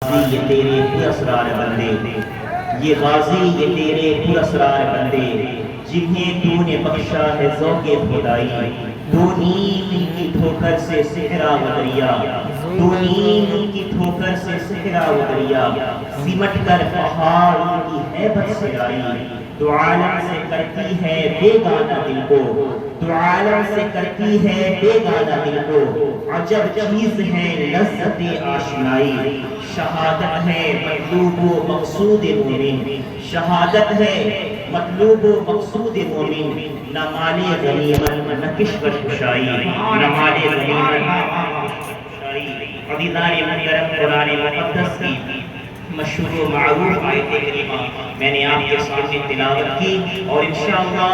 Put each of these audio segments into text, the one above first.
غازی یہ تیرے پر اسرار بندے، یہ غازی یہ تیرے پر اسرار بندے، جنہیں تو نے بخشا ہے ذوق خدائی، دو نیم کی ٹھوکر سے صحرا و دریا، دو نیم کی ٹھوکر سے صحرا و دریا، سمٹ کر پہاڑ ان کی ہیبت سے آئی، تو عالم سے کرتی ہے بے گانا دل کو، تو عالم سے کرتی ہے بے گانا دل کو، عجب چیز ہے لذت آشنائی، شہادت ہے مطلوب و مقصود مومن، شہادت ہے مطلوب و مقصود مومن، نہ مال غنیمت نہ کشور کشائی، نہ مال غنیمت نہ کشور کشائی۔ عزیزان محترم، قرآن مقدس کی مشہور و معروف آیت کریمہ میں نے آپ کے سامنے تلاوت کی، اور انشاءاللہ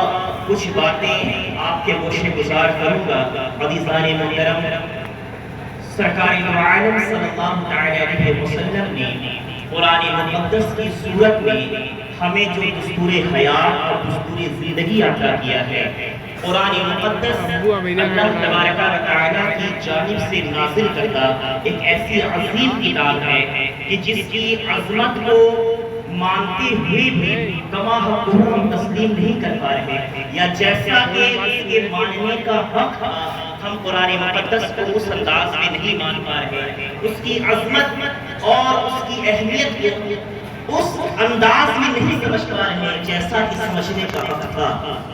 کچھ باتیں آپ کے گوشے گزار کروں گا۔ عزیزان محترم، سرکار دو عالم صلی اللہ علیہ وسلم نے قرآن مقدس کی صورت میں ہمیں جو دستور حیات اور دستور زندگی عطا کیا ہے، قرآن مقدس اللہ تبارک و تعالیٰ کی جانب سے نازل کرتا ایک ایسی عظیم کتاب ہے کہ جس کی عظمت کو مانتے ہوئے بھی کما حق ہم تسلیم نہیں کر پا رہے، یا جیسا کہ اس کے ماننے کا حق ہم قرآن مقدس کو اس انداز میں نہیں مان پا رہے، اس کی عظمت اور اس کی اہمیت کو اس انداز میں نہیں سمجھ پا رہے جیسا کہ سمجھنے کا حق تھا۔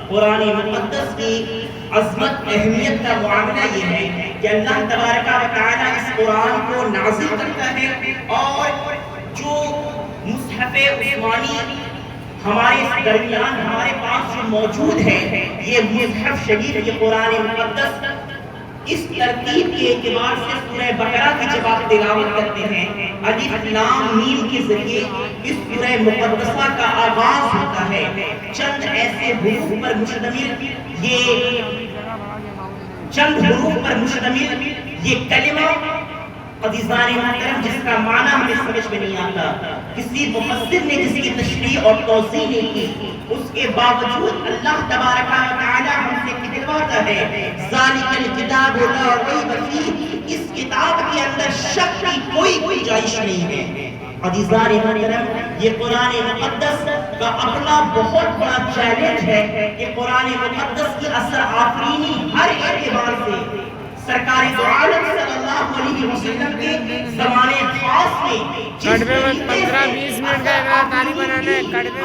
قرآن مقدس کی عظمت اہمیت کا معاملہ یہ ہے کہ اللہ تبارک و تعالیٰ اس قرآن کو نازل کرتا ہے، اور جو مصحف عثمانی ہمارے درمیان ہمارے پاس جو موجود ہے، یہ مصحف شریف یہ قرآن مقدس اس ترتیب کے اعتبار سے سورہ بقرہ کی جب آپ تلاوت کرتے ہیں، الف لام میم کے ذریعے اس سورہ مقدسہ کا آغاز ہوتا ہے، چند ایسے حروف پر مشتمل یہ کلمہ عزیزان محترم جس کا معنی ہمیں سمجھ میں نہیں آتا، کسی مفسر نے جس کی تشریح اور توضیح نہیں کی، اس کے باوجود اللہ تبارک و تعالی ہم سے کہلواتا ہے ذالک الکتاب لا ریب فیہ، اس کتاب کے اندر شک کی کوئی گنجائش نہیں ہے۔ عزیزان محترم، یہ قرآن مقدس کا اپنا بہت بڑا چیلنج ہے کہ قرآن مقدس کی اثر آفرینی ہر اعتبار سے سرکار دو عالم صلی اللہ علیہ وسلم کے زمانے خاص میں جس طریقے سے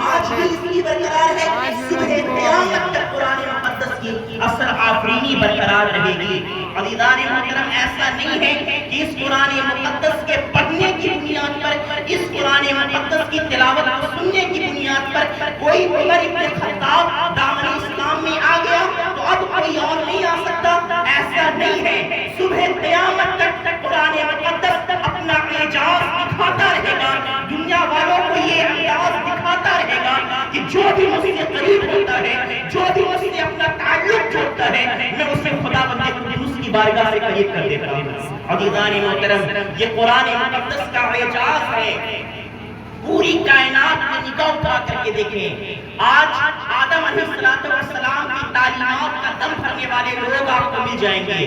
آج بھی اس کی برقرار ہے، صبح قیامت تک قرآن مقدس کی اثر آفرینی برقرار رہے گی۔ عزیزان محترم، ایسا نہیں ہے کہ اس قرآن مقدس کے پڑھنے کی بنیاد پر، اس قرآن مقدس کی تلاوت کو سننے کی بنیاد پر کوئی عمر ابن خطاب دامن اسلام میں آ گیا تو اب کوئی اور نہیں آ سکتا، ایسا نہیں ہے۔ صبح قیامت تک قرآن مقدس اپنا اعجاز دکھاتا رہے گا، دنیا والوں کو یہ انداز دکھاتا رہے گا کہ جو بھی مجھ سے قریب ہوتا ہے، جو بھی مجھ سے اپنا تعلق جوڑتا ہے، میں اسے خداوند قدوس کی بارگاہ سے قریب کر دیتا ہوں۔ عزیزان محترم، یہ قرآن مقدس کا اعجاز ہے۔ پوری کائنات میں نگاہ اٹھا کر کے دیکھیں، آج آدم علیہ السلام کی تعلیمات کا دم بھرنے والے لوگ آپ کو مل جائیں گے،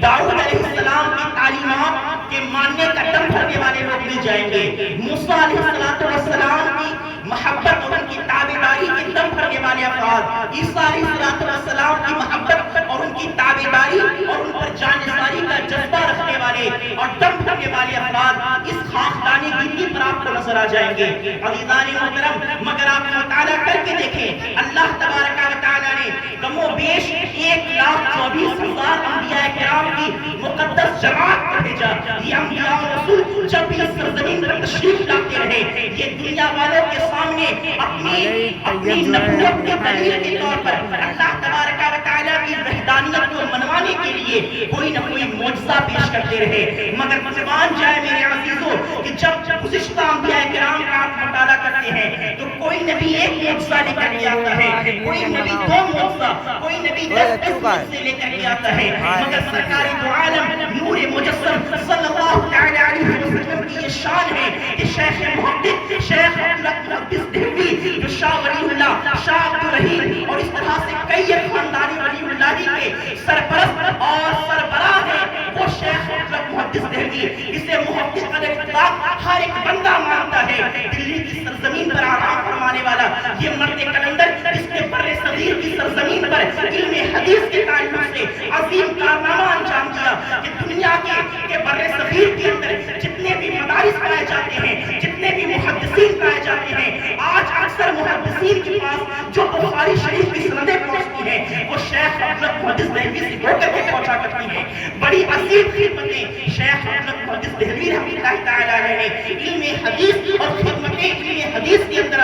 داؤد علیہ السلام کی تعلیمات کے ماننے کا دم بھرنے والے لوگ مل جائیں گے، موسیٰ علیہ السلام کی محبت اور ان کی تابعداری کے دم بھرنے والے افراد، عیسیٰ علیہ السلام کی محبت اور ان کی تابعداری اور ان پر جانثاری کا جذبہ رکھنے والے اور دم بھرنے والے افراد اس خاکدانی دنیا پر آپ کو نظر آ جائیں گے۔ عزیزان محترم، مگر آپ مطالعہ کر کے دیکھیں، اللہ تبارک و تعالیٰ نے کم و بیش 1,24,000 انبیاء کرام کی مقدس جماعت کو بھیجا۔ یہ انبیاء و رسول جب بھی اس سرزمین پر تشریف لاتے رہے، یہ دنیا والوں کے سامنے اپنی نبوت کے دلیل کے طور پر اللہ تبارک و تعالیٰ کی وحدانیت کو منوانے کے لیے کوئی نہ کوئی معجزہ پیش کرتے رہے، مگر مسلمان جائے میرے عزیزوں کہ جب گزشتہ انبیاء کرام کا آپ مطالعہ کرتے ہیں تو کوئی نبی ایک معجزہ لے کر کے آتا ہے، کوئی نبی 2 معجزہ، کوئی نبی 10 معجزے لے کر کے آتا ہے، مگر سرکار دو عالم نور مجسم صلی اللہ علیہ وسلم کی یہ شان ہے کہ شیخ محدث شیخ محدث دہلوی جو شاہ ولی اللہ، شاہ عبدالرحیم اور اس طرح سے کئی خاندان ولی اللہ کے سرپرست اور سربراہ ہیں، وہ شیخ محدث دہلوی کی، اسے محقق الاطلاق ہر ایک بندہ مانتا ہے۔ دلی کی سرزمین پر آرام فرمانے والا یہ مرد کلندر، جس نے بر صغیر کی سرزمین پر علم حدیث کے تعلق سے عظیم کارنامہ انجام دیا کہ دنیا کے بر صغیر کے اندر جتنے بھی مدارس پائے جاتے ہیں، جتنے بھی محدثین پائے جاتے ہیں، آج اکثر محدثین کے پاس جو بخاری شریف کی سندیں پہنچتی ہیں وہ شیخ عبداللہ محدث دہلوی سے ہو کر کے پہنچا کرتی ہیں۔ بڑی عظیم خدمتیں شیخ عبداللہ محدث دہلوی رحمۃ اللہ تعالی علیہ نے علم حدیث اور خدمتیں علم حدیث کے اندر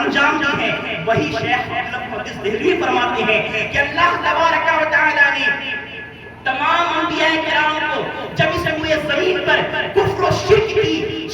انجام دی ہیں۔ وہی شیخ عبداللہ محدث دہلوی فرماتے ہیں کہ اللہ تبارک و تعالی نے تمام انبیاء کرام کو جب اس ہوئے زمین پر کفر و شرک کی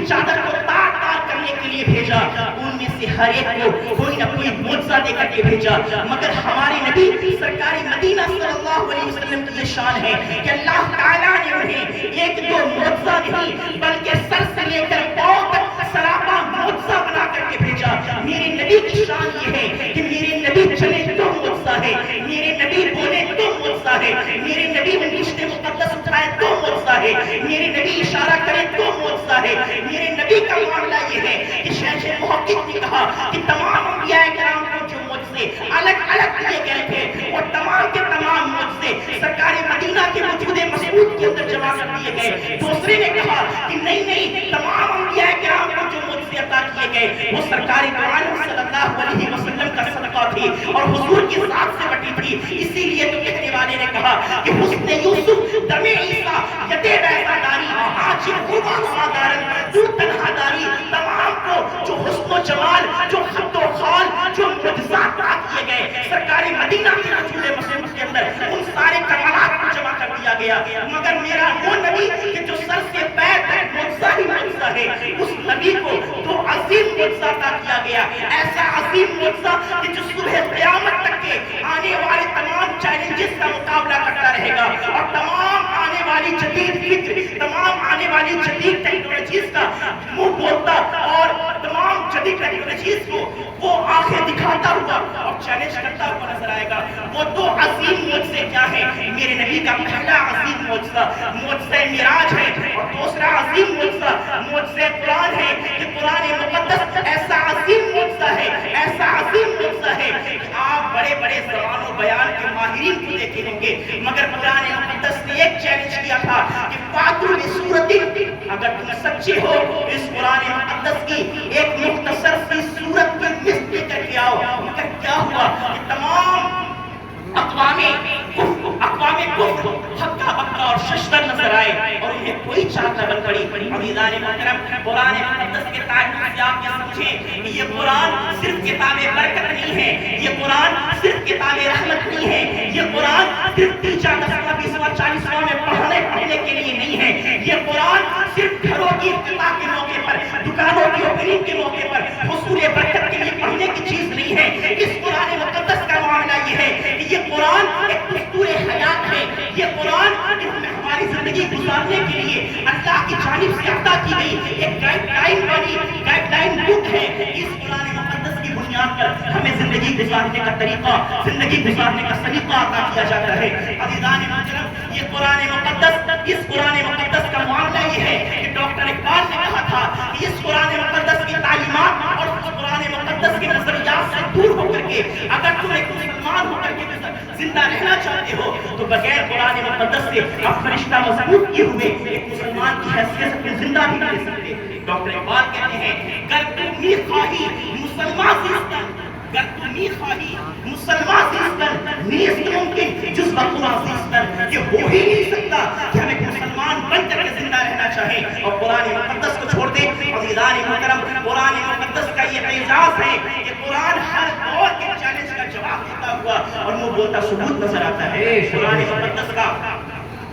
چادر کو تار تار کرنے کے لیے بھیجا، ان میں سے ہر ایک کو کوئی نہ کوئی معجزہ دے کر کے بھیجا، مگر ہمارے نبی سرکار مدینہ صلی اللہ علیہ وسلم کی یہ شان ہے کہ اللہ تعالیٰ نے انہیں ایک دو معجزہ نہیں بلکہ سر سے لے کر پاؤں تک سراپا معجزہ بنا کر کے بھیجا۔ میرے نبی کی شان یہ ہے کہ میرے نبی چلے تو معجزہ ہے، میرے نبی بولے تو معجزہ ہے، میرے نبی انگشت مقدس اٹھائے تو معجزہ ہے، میرے نبی اشارہ کرے تو معجزہ ہے۔ میرے نبی کا معاملہ یہ ہے کہ شیخ محقق نے کہا کہ تمام انبیاء کرام کو جو معجزے الگ الگ دیے گئے تھے وہ تمام کے تمام معجزے سرکار مدینہ کے وجود مسعود کے اندر جمع کر دیے گئے۔ دوسرے نے کہا کہ نہیں، تمام انبیاء کرام کو جو معجزے عطا کیے گئے وہ سرکار عالم صلی اللہ علیہ وسلم کا صدقہ تھی اور حضور کی ذات سے بٹی تھی۔ اسی لیے تو کہنے والے نے کہا کہ حسن یوسف دم عیسیٰ یدے بیضا داری آج خوبان سادارن دور تنہا داری، تمام کو جو حسن و جمال، جو خط و خال، جو معجزات عطا کیے گئے سرکار مدینہ کے رسول مسلم کے اندر، ان سارے کمالات کو جمع کر دیا گیا، مگر میرا وہ نبی کہ جو سر سے پیر تک معجزہ ہی معجزہ ہے، اس نبی کو تو عظیم معجزہ عطا کیا گیا، ایسا عظیم معجزہ کہ جو صبح قیامت تک کے آنے والے تمام چیلنجز کا مقابلہ کرتا رہے گا اور تمام آنے والی جدید فکر، تمام آنے والی جدید ٹیکنالوجیز کا منہ بولتا اور تمام جدید ٹیکنالوجیز کو وہ آنکھیں دکھاتا ہوا اور چیلنج کرتا ہوا نظر آئے گا۔ وہ دو عظیم معجزے کیا ہیں؟ میرے نبی کا پہلا عظیم معجزہ معجزہ معراج ہے اور دوسرا عظیم معجزہ معجزہ قرآن ہے کہ قرآن مقدس ایسا عظیم معجزہ ہے، ایسا عظیم معجزہ ہے کہ آپ بڑے بڑے زبان و بیان کے ماہرین کو دیکھے ہوں گے، مگر قرآن مقدس نے ایک چیلنج کیا تھا کہ فاتو بصورت، اگر تم سچے ہو اس قرآن مقدس کی ایک مختصر سی صورت کی مثل لے کر کے آؤ۔ مگر کیا ہوا کہ تمام اقوام کفر ہکا بکا اور ششدر نظر آئے اور انہیں کوئی چاہت نہ بن پڑی۔ عزیزان محترم، قرآن مقدس کے تعلق سے آپ یہ سمجھیں کہ یہ قرآن صرف کتاب برکت نہیں ہے، یہ قرآن صرف کتاب رحمت نہیں ہے، یہ قرآن صرف 40 میں پڑھنے کے لیے نہیں ہے، یہ قرآن صرف گھروں کی افتتاح کے موقع پر، دکانوں کی اوپننگ کے موقع پر حصول برکت کے لیے پڑھنے کی چیز نہیں ہے۔ اس قرآن مقدس کا معاملہ یہ ہے کہ یہ قرآن ایک دستور حیات ہے، یہ قرآن ہماری زندگی گزارنے کے لیے اللہ کی جانب سے عطا کی گئی ایک گائیڈ لائن بک ہے۔ اس قرآن مقدس کی بنیاد پر ہمیں زندگی گزارنے کا طریقہ، زندگی گزارنے کا سلیقہ عطا کیا جاتا ہے۔ عزیزان محترم، یہ قرآن مقدس، اس قرآن مقدس کا معاملہ یہ ہے کہ ڈاکٹر اقبال نے کہا تھا کہ اس قرآن مقدس کی تعلیمات اور اس قرآن مقدس کے نظریات سے دور ہو کر کے اگر تم ایک مسلمان ہو کر کے زندہ رہنا چاہتے ہو تو بغیر قرآن مقدس سے آپ فرشتہ مضبوط کیے ہوئے ایک مسلمان کی حیثیت سے زندہ نہیں رہ سکتے۔ ڈاکٹر اقبال کہتے ہیں گر تم می خواہی مسلمان زیستن، گر تم می خواہی مسلمان زیستن نیست ممکن جز بقرآن زیستن، یہ ہو ہی نہیں سکتا کہ ہم ایک مسلمان بن کر کے زندہ رہنا چاہیں اور قرآن مقدس کو چھوڑ دیں۔ عزیزان محترم، قرآن مقدس کا یہ اعزاز ہے کہ قرآن ہر دور کے چیلنج کا جواب دیتا ہوا اور منہ بولتا ثبوت نظر آتا ہے۔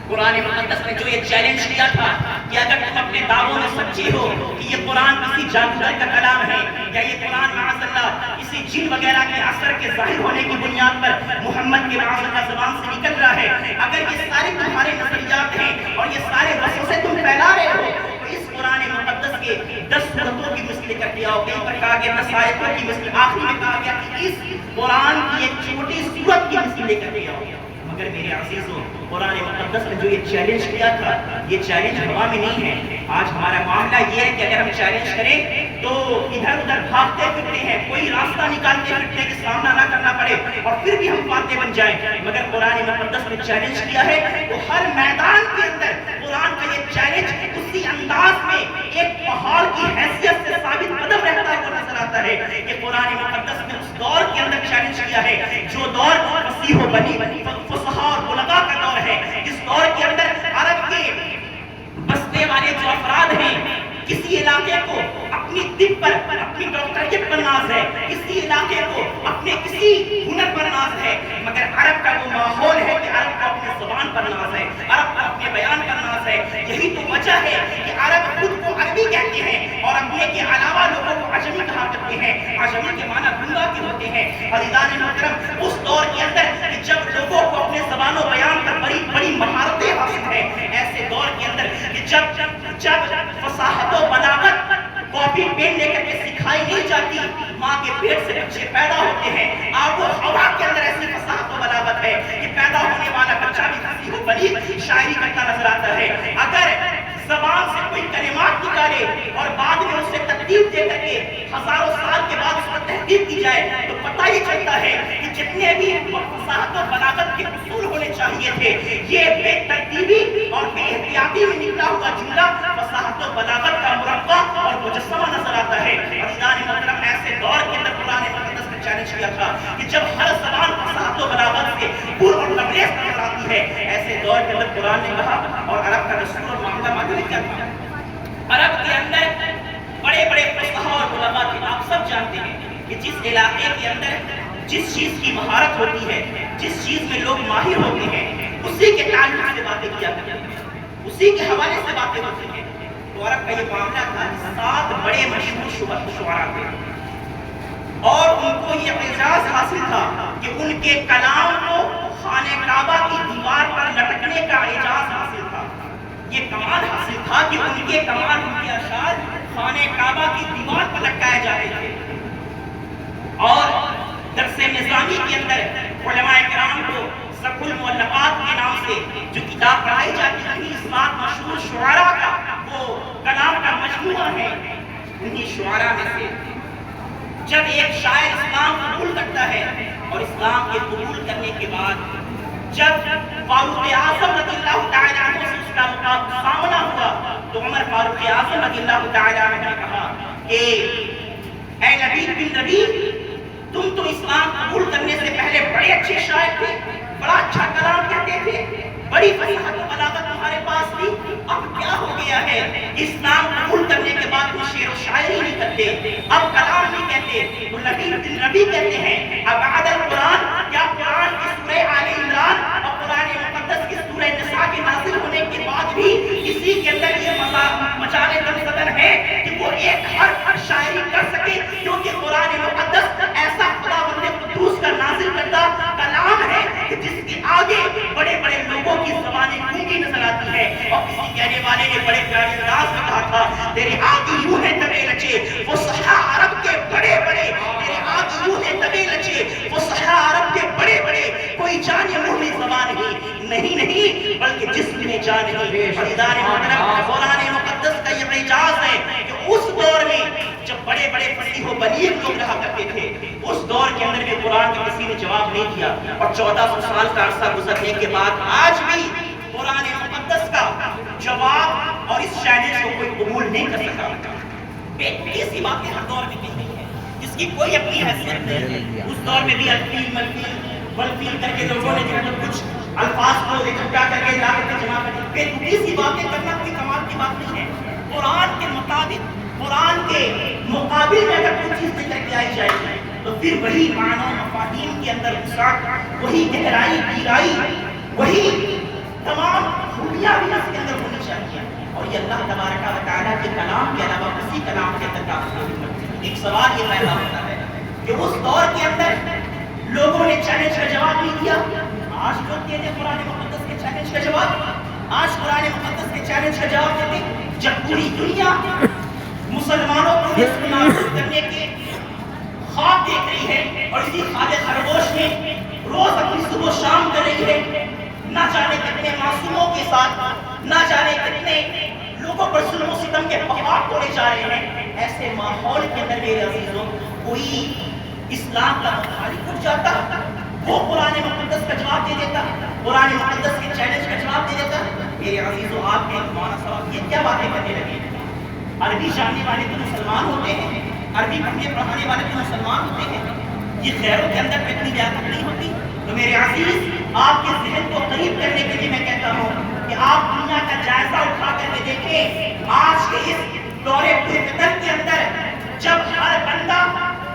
قرآن مقدس نے جو یہ چیلنج کیا تھا کہ اگر تم اپنے دعووں میں سچی ہو کہ یہ قرآن کسی جادوگر کا کلام ہے یا یہ قرآن معاذ اللہ کسی جن وغیرہ کے اثر کے ظاہر ہونے کی بنیاد پر محمد کے معاذ اللہ زبان سے نکل رہا ہے، اگر یہ سارے تمہارے نظریات ہیں اور یہ سارے وسوسے تم پھیلا رہے ہو تو اس قرآن مقدس کے 10 صورتوں کی مثل کر کے آؤ۔ کہیں پر کہا گیا 10 آیتوں کی مثل، آخری میں کہا گیا کہ اس قرآن کی ایک چھوٹی صورت کی مثل لے کر کے آؤ۔ مگر میرے عزیزوں قرآن مقدس نے جو یہ چیلنج کیا تھا یہ چیلنج ہوا میں نہیں ہے. آج ہمارا معاملہ یہ ہے کہ اگر ہم چیلنج کریں تو ادھر ادھر بھاگتے پھرتے ہیں, کوئی راستہ نکالتے پھرتے ہیں کہ سامنا نہ کرنا پڑے اور پھر بھی ہم فاتح بن جائیں. مگر قرآن مقدس نے چیلنج کیا ہے تو ہر میدان کے اندر قرآن کا یہ چیلنج اسی انداز میں ایک پہاڑ کی حیثیت سے ثابت قدم رہتا ہوا نظر آتا ہے کہ قرآن مقدس نے اس دور کے اندر چیلنج کیا ہے جو دور فصیح و بنی فصحاء اور بلغاء کا دور ہے, جس دور کے اندر عرب کے بسنے والے جو افراد ہیں کسی علاقے کو اپنی طب پر اپنی ڈاکٹریٹ پر ناز ہے, کسی علاقے کو اپنے کسی ہنر پر ناز ہے, مگر عرب کا وہ ماحول ہے کہ عرب کو اپنے زبان پر ناز ہے, عرب کو اپنے بیان پر ناز ہے. یہی تو وجہ ہے کہ عرب خود کو عربی کہتے ہیں اور اپنے کے علاوہ لوگوں کو عجمی کہا کرتے ہیں. عجمی کے معنی گنگا کے ہوتے ہیں. عزیزان محترم اس دور کے اندر کہ جب لوگوں کو اپنے زبان و بیان پر بڑی بڑی مہارتیں حاصل ہیں, ایسے دور کے اندر کہ جب فصاحت و بلاغت کاپی پین لے کر کے سکھائی نہیں جاتی, ماں کے پیٹ سے بچے پیدا ہوتے ہیں, آب و ہوا کے اندر ایسی فصاحت و بلاغت ہے کہ پیدا ہونے والا بچہ بھی فصیح و بلیغ شاعری کرتا نظر آتا ہے. اگر زبان سے کوئی کلمات نکالے اور بعد میں اسے ترتیب دے کر کے ہزاروں سال کے بعد اس پر تحقیق کی جائے تو پتہ یہ چلتا ہے کہ جتنے بھی فصاحت و بلاغت کے اصول ہونے چاہیے تھے یہ بے ترتیبی اور بے احتیاطی میں نکلا ہوا جملہ فصاحت و بلاغت کا مربع اور مجسمہ نظر آتا ہے. عزیزان محترم ایسے دور کے اندر قرآن مقدس نے چیلنج کیا تھا کہ جب ہر زبان فصاحت و بلاغت سے پر اور لبریز نظر آتی ہے, ایسے دور کے اندر قرآن نے کہا اور عرب کا رسول اور معاملہ معلوم کیا تھا. عرب کے اندر بڑے بڑے فصحاء اور علماء تھے. آپ سب جانتے ہیں کہ جس علاقے کے اندر جس چیز کی مہارت ہوتی ہے, جس چیز میں لوگ ماہر ہوتے ہیں, اسی کے تعلق سے باتیں کیا کرتے ہیں, اسی کے حوالے سے باتیں ہوتی ہیں. تو عرب کا یہ معاملہ تھا کہ 7 بڑے مشہور شعراء تھے اور ان کو یہ اعزاز حاصل تھا کہ ان کے کلام کو خانہ کعبہ کی دیوار پر لٹکنے کا اعزاز حاصل تھا. یہ کمال حاصل تھا کہ ان کے کمال, ان کے اشعار خانہ کعبہ کی دیوار پر لٹکائے جاتے تھے. اور درس نظامی کے اندر علماء کرام کو سقف المؤلفات کے نام سے جو کتاب پڑھائی جاتی ہے, انہی 7 مشہور شعراء کا وہ کلام کا مجموعہ ہے. انہی شعراء میں سے جب ایک شاعر اسلام قبول کرتا ہے اور اسلام کے قبول کرنے کے بعد جب فاروق اعظم رضی اللہ تعالی عنہ سے اس کا سامنا ہوا تو عمر فاروق اعظم رضی اللہ تعالی عنہ نے کہا کہ اے نبی بن نبی, تم تو اسلام قبول کرنے سے پہلے بڑے اچھے شاعر تھے, بڑا اچھا کلام کہتے تھے, بڑی فصاحت و بلاغت تمہارے پاس تھی, اب کیا ہو گیا ہے اسلام قبول کرنے کے بعد تم شعر و شاعری نہیں کرتے, اب کلام نہیں کہتے, تو نبی کہتے ہیں اب بعد القرآن, کیا قرآن کی سورہ آل عمران اور قرآن مقدس کی سورہ نساء کے نازل ہونے کے بعد بھی کسی کے اندر یہ مجال دم صدر ہے کہ وہ ایک حرف شاعری کر سکے, کیونکہ قرآن مقدس ایسا خداوند قدوس کا نازل کردہ کلام ہے کہ جس کے آگے بڑے بڑے لوگوں کی زبانیں گونگی نظر آتی ہے. اور کسی کہنے والے نے بڑے پیارے انداز میں کہا تھا تیرے آگے یوں ہے دبے لچے وہ صحا عرب کے بڑے بڑے, تیرے آگے یوں ہے دبے لچے وہ صحا عرب کے بڑے بڑے, کوئی جانے منہ میں زبان نہیں بلکہ جسم میں جان نہیں. عزیزان محترم قرآن مقدس کا یہ اعجاز ہے کہ اس دور میں جب بڑے بڑے فصیح و بلیغ لوگ رہا کرتے تھے, اس دور کے اندر بھی قرآن کا کسی نے جواب نہیں دیا اور 1400 سال کا عرصہ گزرنے کے بعد آج بھی قرآن مقدس کا جواب اور اس چیلنج کو کوئی قبول نہیں کر سکا. ایسی باتیں ہر دور میں کی گئی ہیں جس کی کوئی اپنی حیثیت نہیں ہے. اس دور میں بھی الفیل ملفیل ولفیل کر کے لوگوں نے جو کچھ الفاظ کو اکٹھا کر کے لا کر جمع کر کے ایسی باتیں کرنا کوئی کمال کی بات نہیں ہے. قرآن کے مطابق, قرآن کے مقابل میں اگر کوئی چیز لے کے آئی جائے تو پھر وہی معنی و مفاہیم کے اندر وسعت, وہی گہرائی گہرائی, وہی تمام خوبیاں بھی اس کے اندر ہونی چاہیے. اور یہ اللہ تبارک و تعالیٰ کے کلام کے علاوہ کسی کلام کے اندر داخل نہیں کرتے. ایک سوال یہ پیدا ہوتا ہے کہ اس دور کے اندر لوگوں نے چیلنج کا جواب نہیں دیا. آج لوگ دیتے قرآن مقدس کے چیلنج کا جواب, آج قرآن مقدس کے چیلنج کا جواب دیتے جب پوری دنیا مسلمانوں کو نصف نابود کرنے کے خواب دیکھ رہی ہے اور اسی خواب خرگوش میں روز اپنی صبح و شام کر رہی ہے. نہ جانے کتنے معصوموں کے ساتھ نہ جانے کتنے لوگوں پر ظلم و ستم کے پہاڑ توڑے جا رہے ہیں. ایسے ماحول کے اندر میرے عزیزوں کوئی اسلام کا مخالف اٹھ جاتا, وہ قرآن مقدس کا جواب دے دیتا, قرآن مقدس کے چیلنج کا جواب دے دیتا. میرے عزیزوں آپ کے مولانا صاحب یہ کیا باتیں کرنے لگے؟ عربی جاننے والے تو مسلمان ہوتے ہیں, عربی پڑھانے والے تو مسلمان ہوتے ہیں, یہ غیروں کے اندر اتنی لیاقت نہیں ہوتی. تو میرے عزیز آپ کے ذہن کو قریب کرنے کے لیے میں کہتا ہوں کہ آپ دنیا کا جائزہ اٹھا کر کے دیکھیں. آج کے اس دور پرفتن کے اندر جب ہر بندہ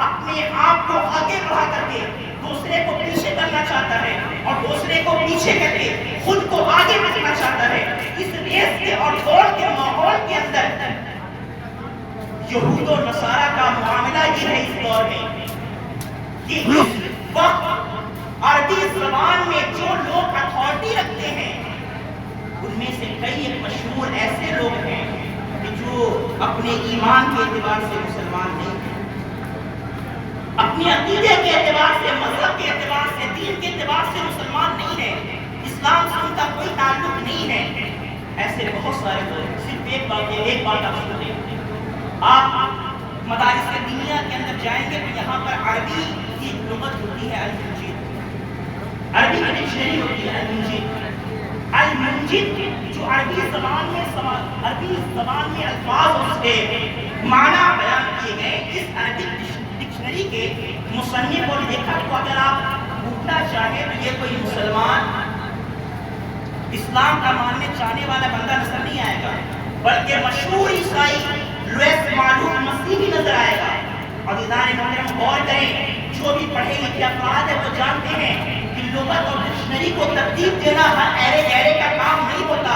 اپنے آپ کو آگے بڑھا کر کے دوسرے کو پیچھے کرنا چاہتا ہے اور دوسرے کو پیچھے کر کے خود کو آگے بڑھنا چاہتا ہے, اس ریس کے اور دوڑ کے ماحول کے اندر یہود و نصارہ کا معاملہ یہ ہے اس دور میں کہ اس وقت عربی زبان میں جو لوگ اتھارٹی رکھتے ہیں ان میں سے کئی ایک مشہور ایسے لوگ ہیں کہ جو اپنے ایمان کے اعتبار سے مسلمان نہیں ہیں, اپنے عقیدے کے اعتبار سے, مذہب کے اعتبار سے, دین کے اعتبار سے مسلمان نہیں ہے, اسلام سے ان کا کوئی تعلق نہیں ہے. ایسے بہت سارے لوگ. صرف ایک بات آپ سنیں, آپ مدارس دینیہ کے اندر جائیں گے تو یہاں پر عربی کی لغت ہوتی ہے المنجد, عربی کی ڈکشنری ہوتی ہے المنجد. المنجد جو عربی زبان میں الفاظ اس کے معنی بیان کیے گئے, اس عربی ڈکشنری کے مصنف اور لیکھک کو اگر آپ ڈھونڈنا چاہیں تو یہ کوئی مسلمان اسلام کا ماننے چاہنے والا بندہ نظر نہیں آئے گا, بلکہ مشہور عیسائی لوئس معلوم مسیحی نظر آئے گا. عزیزان محترم غور کریں, جو بھی پڑھے لکھے افراد ہیں وہ جانتے ہیں کہ لغت اور ڈکشنری کو ترتیب دینا ہر ایرے گہرے کا کام نہیں ہوتا.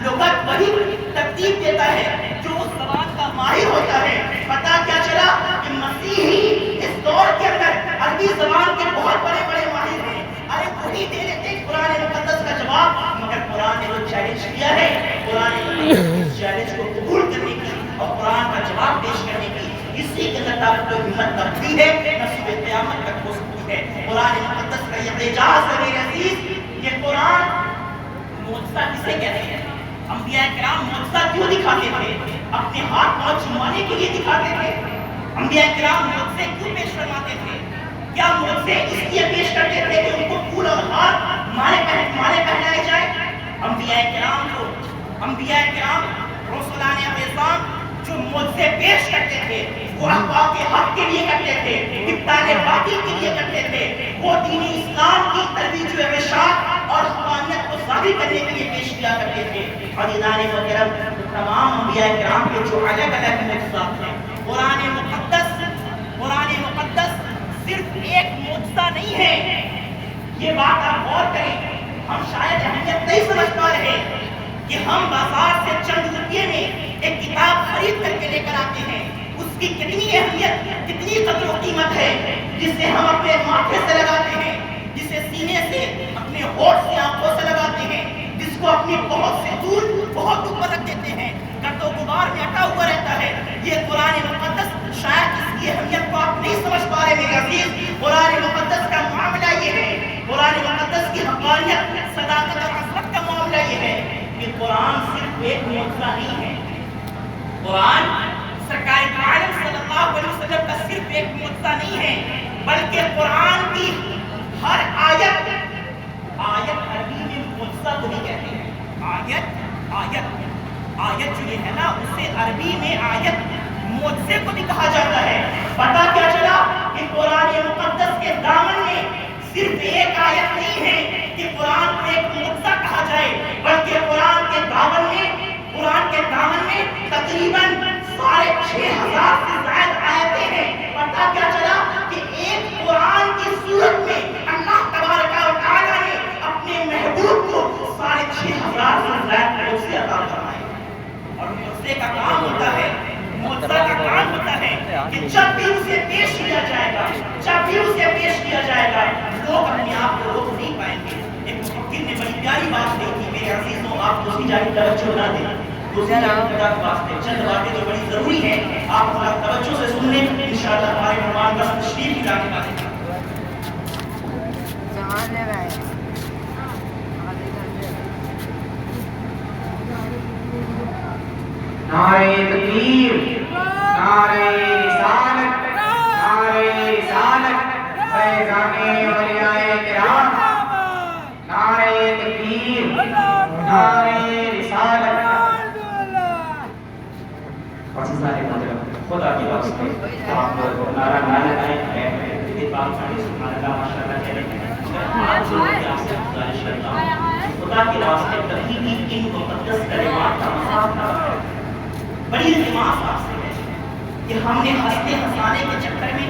لغت وہی ترتیب دیتا ہے جو اس زبان کا ماہر ہوتا ہے. پتہ کیا چلا کہ مسیحی اس دور کے اندر عربی زبان کے بہت بڑے بڑے ماہر ہیں. ارے وہی دے دیتے قرآن مقدس کا جواب, مگر قرآن نے جو چیلنج کیا ہے, قرآن نے اس چیلنج کو قبول کرنے کی اور قرآن کا جواب پیش کرنے کی اسی کے اندر آپ کو ہمت بڑھتی ہے, نصیب قیامت تک ہو سکتی ہے. قرآن مقدس کا یہ اعجاز ہے میرے عزیز. یہ قرآن معجزہ کسے کہتے ہیں؟ انبیاء کرام معجزہ کیوں دکھاتے تھے؟ اپنے ہاتھ پاؤں چمانے کے لیے دکھاتے تھے. انبیاء کرام معجزے کیوں پیش فرماتے تھے؟ کیا معجزے اس لیے پیش کرتے تھے کہ ان کو پھول اور ہار مالے پہنائے جائے؟ انبیاء کرام رسولان اعظام جو معجزے پیش کرتے تھے وہ احقاق کے حق کے لیے کرتے تھے, ابطال باطل کے لیے کرتے تھے. وہ دین اسلام کی ترویج و ارشاد اور حقانیت کو ظاہر کرنے کے لیے پیش کیا کرتے تھے. عزیزان محترم, تمام انبیاء کرام کے جو الگ الگ معجزات ہیں, قرآن مقدس صرف ایک معجزہ نہیں ہے. یہ بات آپ غور کریں, ہم شاید اہمیت نہیں سمجھ پا رہے کہ ہم بازار سے چند روپیے میں ایک کتاب خرید کر کے لے کر آتے ہیں, اس کی کتنی اہمیت, کتنی قدر و قیمت ہے, جسے ہم اپنے ماتھے سے لگاتے ہیں, جسے سینے سے, اپنے ہونٹ سے, آنکھوں سے لگاتے ہیں, جس کو اپنی بہت سے دور بہت اوپر رکھ دیتے ہیں, گرد و غبار میں اٹا ہوا رہتا ہے. یہ قرآن مقدس شاید اس کی اہمیت کو آپ نہیں سمجھ پا رہے میرے عزیز. قرآن مقدس کا معاملہ یہ ہے, قرآن مقدس کی حقانیت, صداقت اور عظمت کا معاملہ یہ ہے کہ قرآن صرف ایک معجزہ نہیں ہے. قرآن سرکار عالم صلی اللہ علیہ وسلم کا صرف ایک معجزہ نہیں ہے, بلکہ قرآن کی ہر آیت عربی میں معجزہ کو بھی کہتے ہیں. آیت جو ہے نا, اسے عربی میں آیت معجزے کو بھی کہا جاتا ہے. پتہ کیا چلا کہ قرآن مقدس کے دامن میں صرف ایک آیت نہیں ہے کہ قرآن کو ایک معجزہ کہا جائے, بلکہ قرآن کے دامن میں تقریباً 6,500 سے زائد آیتیں ہیں. پتہ کیا چلا کہ ایک قرآن کی صورت میں اللہ تبارک و تعالیٰ نے اپنے محبوب کو 6,500 سے زائد معجزے عطا فرمائے. اور معجزے کا کام ہوتا ہے کہ جب بھی اسے پیش کیا جائے گا, لوگ اپنے آپ کو روک نہیں پائیں گے. ایک مفکر نے بڑی پیاری بات کہی تھی, میرے عزیزوں آپ دوسری جانب توجہ نہ دیں, چند باتیں جو بڑی ضروری ہیں آپ توجہ سے سن لیں. انشاءاللہ ہمارے مہمان بس تشریف کی جانب آتے ہیں. نعرہ تکبیر، نعرہ رسالت، نعرہ رسالت، فیضان اولیاء کرام، نعرہ تکبیر، نعرہ رسالت۔ عزیزان محترم، خدا کی واسطے آپ لوگ نعرہ نہ لگائیں، اتفاق سے سبحان اللہ ماشاءاللہ کہہ رہے ہیں۔ آپ لوگوں کی آپ سے گزارش کرتا ہوں، خدا کے واسطے کبھی بھی ان مقدس کلمات کا مذاق نہ کریں۔ بڑی التماس آپ سے ہے کہ ہم نے ہنستے ہنسانے کے چکر میں،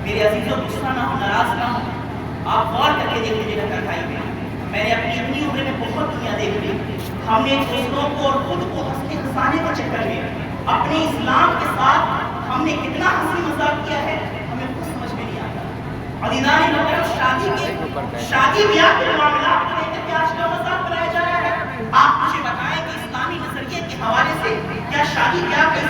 میرے عزیزوں غصہ نہ ہو، ناراض نہ ہو، آپ غور کر کے دیکھ لیجیے رکعت بھائی میں نے اپنی عمر میں بہت دنیا دیکھ لی۔ ہم نے دوستوں کو اور خود کو ہنستے ہنسانے کے چکر میں اپنے اسلام کے ساتھ ہم نے کتنا ہنسی مذاق کیا ہے، ہمیں کچھ سمجھ میں نہیں آتا۔ عزیزان محترم، شادی بیاہ کے معاملات کو لے کر کے آج کا مذاق بنایا جا رہا ہے۔ آپ مجھے بتائیں کہ اسلامی نظریے کے حوالے سے کیا شادی بیاہ کا